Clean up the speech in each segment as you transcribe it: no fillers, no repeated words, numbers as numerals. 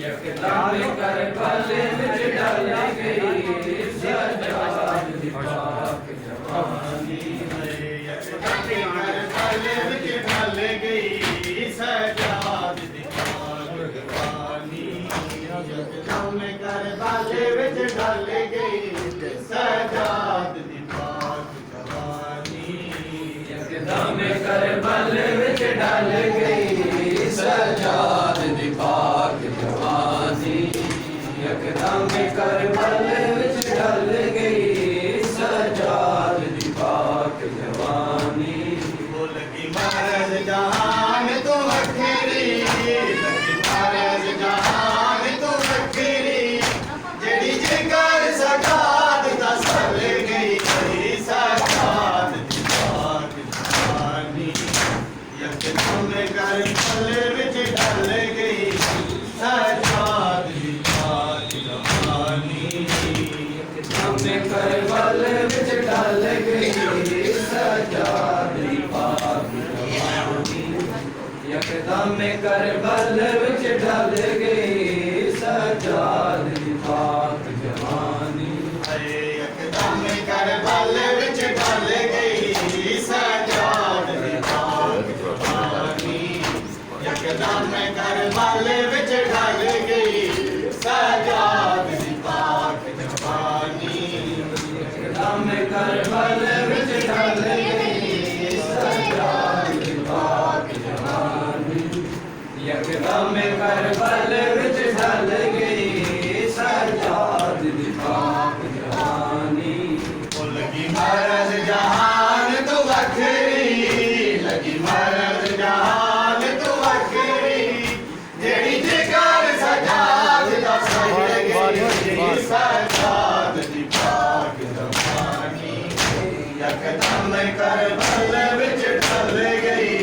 यकदम कर बल विच ढल गई सजाद दी पाक जवानी। यकदम कर बल विच ढल गई सजाद दी पाक जवानी। यकदम कर बल विच ढल गई सजाद दी पाक जवानी। यकदम कर बल विच ढल गई सजाद दी पाक जवानी। यकदम कर बल विच ढल गई सजाद दी पाक जवानी। वो लगी महाराज जहान तो वखरी, लगी महाराज जहान तो वखरी, जेड़ी जिगर सजाद दा सल गई सजाद दी पाक जवानी। यकदम कर बल विच ढल गई सजाद दी पाक जवानी। यकदम कर बल विच ढल गई सजाद दी पाक जवानी। यकदम कर बल विच ढल गई सजाद दी पाक जवानी। यकदम कर बल विच ढल गई सजाद दी पाक जवानी। यकदम कर बल विच ढल गई सजाद दी पाक जवानी। यकदम कर बल विच ढल गई सजाद दी पाक जवानी। यकदम कर बल विच ढल गई सजाद दी पाक जवानी। वो लगी महाराज जहान तो वखरी, लगी महाराज जहान तो वखरी, जेड़ी जिगर सजाद दा सल गई सजाद दी पाक जवानी। यकदम कर बल विच ढल गई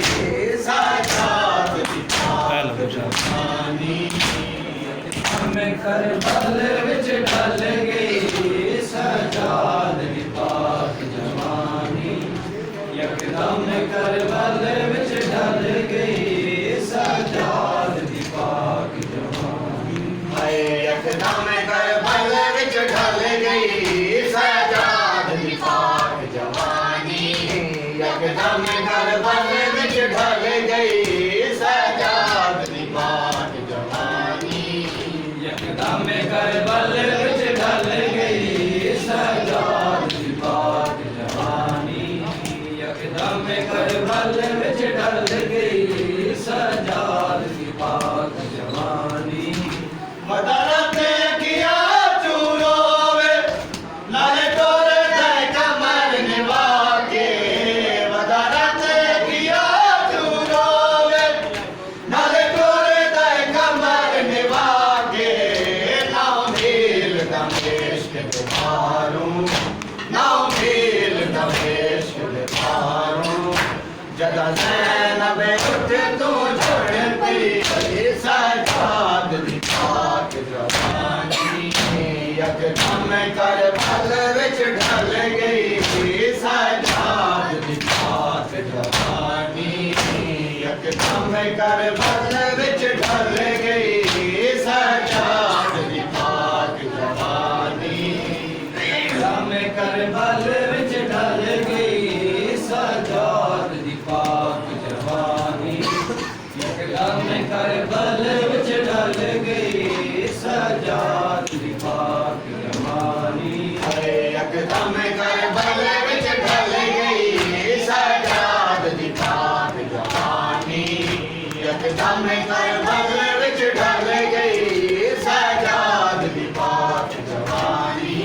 सजाद दी पाक जवानी। यकदम कर बल विच ढल गई सजाद दी पाक जवानी। यकदम कर बल विच ढल गई सजाद दी पाक जवानी। यकदम कर बल विच ढल गई सजाद दी पाक जवानी। यकदम कर बल विच ढल गई सजाद दी पाक जवानी। यकदम कर बल विच ढल गई सजाद दी पाक जवानी। यकदम कर बल विच ढल गई सजाद दी पाक जवानी। मदरत किया चूरोवे नाले टोरे दे कमर निवाके। मदरत किया चूरोवे नाले टोरे दे कमर निवाके। नाउ मील दमेश के मारूं, नाउ मील दमेश के मारूं, जदा ज़ैनब उठ तू झड़ती सजाद दी पाक जवानी। यकदम कर बल विच ढल गई सजाद दी पाक जवानी। यकदम कर बल विच ढल गई सजाद दी पाक जवानी। यकदम कर बल विच ढल गई सजाद दी पाक जवानी। यकदम कर बल विच ढल गई सजाद दी पाक जवानी। यकदम कर बल विच ढल गई सजाद दी पाक जवानी। यकदम कर बल विच ढल गई सजाद दी पाक जवानी।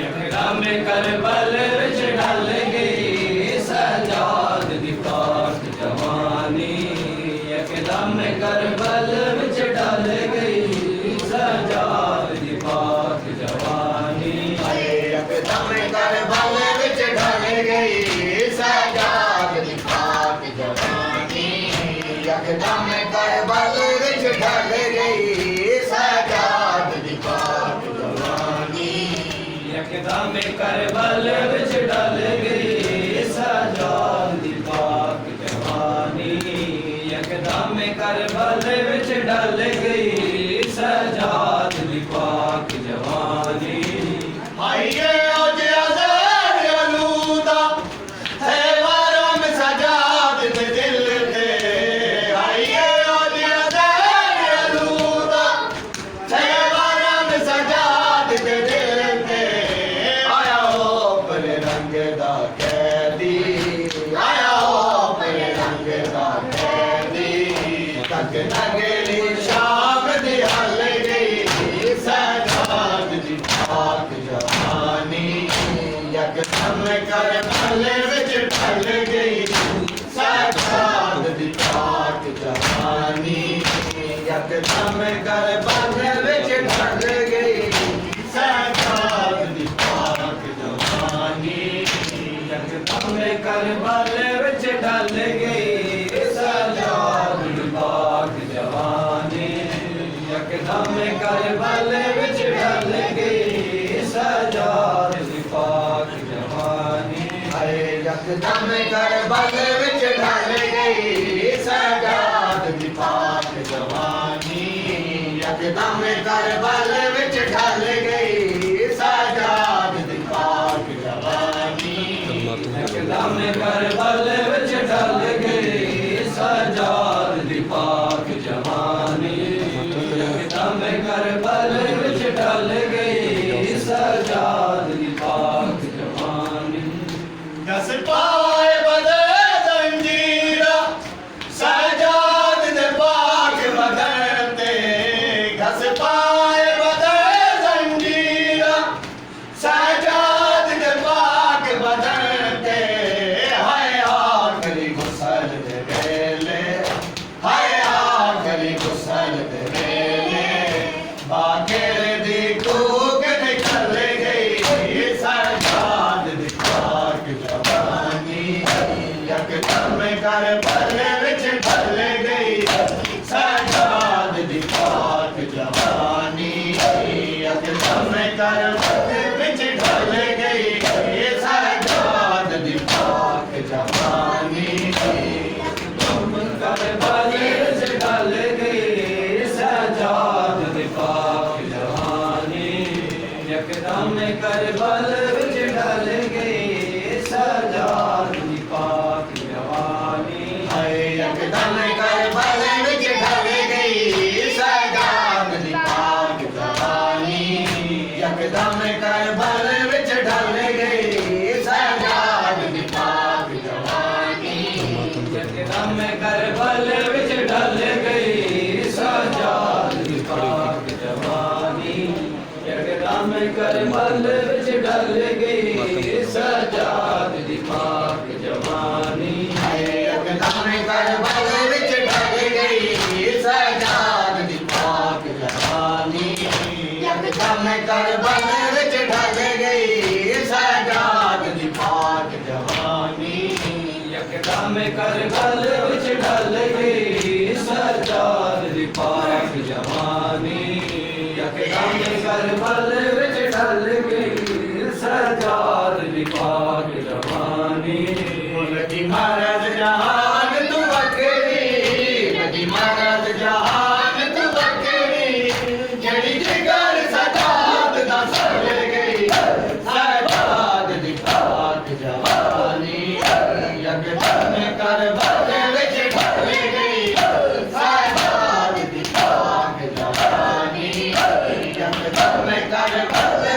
यकदम कर बल विच ढल गई सजाद दी पाक जवानी। यकदम कर बल विच ढल गई सजाद दी पाक जवानी। यकदम कर बल विच ढल गई सजाद दी पाक जवानी। यकदम कर बल विच ढल गई सजाद दी पाक जवानी। यकदम कर बल विच ढल गई सजाद दी पाक जवानी। यकदम करबल विच ढल गई सजाद दी पाक जवानी आइए ओजे अज़र अलूदा है वारम सजाद दे दिल ते आइए ओजे अज़र अलूदा है वारम सजाद दे दिल ते आया हो पर रंग दा कैदी आया हो पर रंग दा कैदी तक नगली शाम दी हल गई सजाद दी पाक जवानी यकदम करबल विच ढल गई सजाद दी पाक जवानी यकदम करबल विच ढल गई सजाद दी पाक जवानी यकदम करबल विच ढल गई सजाद दी पाक जवानी यकदम करबल विच ढल गई सजाद दी पाक जवानी अरे यकदम करबल विच ढल गई सजाद दी पाक जवानी यकदम करबल विच ढल गई सजाद दी पाक जवानी यकदम करबल विच ढल गई सजाद दी पाक जवानी यकदम करबल विच ढल गई सजाद दी पाक जवानी दस पाए बदे जंजीरा सजाद दे पाक बदन ते दस पाए बदे जंजीरा सजाद दे पाक बदन ते हाय आखरी गुसल दे वेले हाय आखरी गुसल दे वेले बाकेर दी कूक निकल गई सजाद दी पाक जवानी यकदम करबल विच ढल गई सजाद दी पाक जवानी यकदम करबल विच ढल गई सजाद दी पाक जवानी करबल विच ढल गई सजाद दी पाक जवानी यकदम करबल विच ढल गई सजाद दी पाक जवानी यकदम करबल विच ढल गई सजाद दी पाक जवानी यकदम करबल विच ढल गई सजाद दी पाक जवानी यकदम करबल विच ढल गई सजाद दी पाक जवानी यकदम करबल विच ढल गई सजाद दी पाक जवानी यकदम करबल विच ढल गई सजाद दी पाक जवानी यकदम करबल विच ढल गई सजाद दी पाक जवानी यकदम करबल विच ढल गई सजाद दी पाक जवानी यकदम करबल विच ढल गई सजाद दी पाक जवानी नदी महाराज जहान तू बकरी नदी महाराज जहान तू बकरी जड़ी जिगर सजाद दा सड़ गई सजाद दी पाक जवानी यकदम करबल विच ढल गई सजाद दी पाक जवानी यकदम करबल